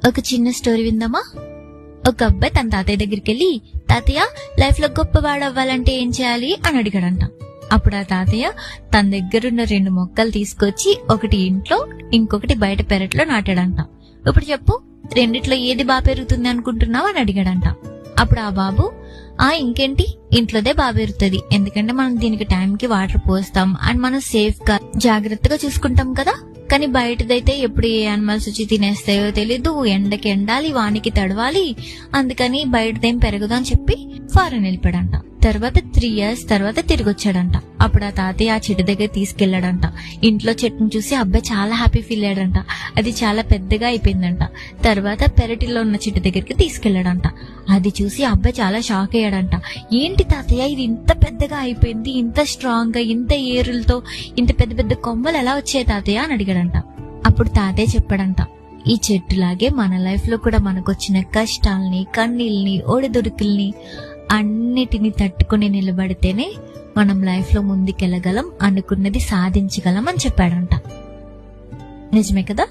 ఒక చిన్న స్టోరీ విందామా? ఒక అబ్బాయి తన తాతయ్య దగ్గరికి వెళ్ళి, తాతయ్య లైఫ్ లో గొప్పవాడు అవ్వాలంటే ఏం చేయాలి అని అడిగాడంట. అప్పుడు ఆ తాతయ్య తన దగ్గరున్న 2 మొక్కలు తీసుకొచ్చి ఒకటి ఇంట్లో ఇంకొకటి బయట పెరట్లో నాటాడంట. ఇప్పుడు చెప్పు, రెండిట్లో ఏది బాగా పెరుగుతుంది అనుకుంటున్నావు అని అడిగాడంట. అప్పుడు ఆ బాబు, ఇంకేంటి, ఇంట్లోదే బాగా పెరుగుతుంది, ఎందుకంటే మనం దీనికి టైంకి వాటర్ పోస్తాం అండ్ మనం సేఫ్ గా జాగ్రత్తగా చూసుకుంటాం కదా. కానీ బయటదైతే ఎప్పుడు ఏ యానిమల్స్ వచ్చి తినేస్తాయో తెలీదు, ఎండకి ఎండాలి, వానికి తడవాలి, అందుకని బయటదేం పెరగదు అని చెప్పి ఫారెన్ వెళ్ళిపోయాడంట. తర్వాత 3 years తర్వాత తిరిగి వచ్చాడంట. అప్పుడు ఆ తాతయ్య ఆ చెట్టు దగ్గర తీసుకెళ్లాడంట. ఇంట్లో చెట్టును చూసి అబ్బాయి చాలా హ్యాపీ ఫీల్ అయ్యాడంట. అది చాలా పెద్దగా అయిపోయిందంట. తర్వాత పెరటిలో ఉన్న చెట్టు దగ్గరికి తీసుకెళ్లాడంట. అది చూసి అబ్బాయి చాలా షాక్ అయ్యాడంట. ఏంటి తాతయ్య, ఇది ఇంత పెద్దగా అయిపోయింది, ఇంత స్ట్రాంగ్ గా, ఇంత ఏరులతో ఇంత పెద్ద పెద్ద కొమ్మలు ఎలా వచ్చాయి తాతయ్య అని అడిగాడంట. అప్పుడు తాతయ్య చెప్పాడంట, ఈ చెట్టులాగే మన లైఫ్ లో కూడా మనకొచ్చిన కష్టాల్ని, కన్నీళ్ళని, ఒడిదుడుకుల్ని అన్నిటిని తట్టుకుని నిలబడితేనే మనం లైఫ్ లో ముందుకెళ్ళగలం, అనుకున్నది సాధించగలం అని చెప్పాడంట. నిజమే కదా?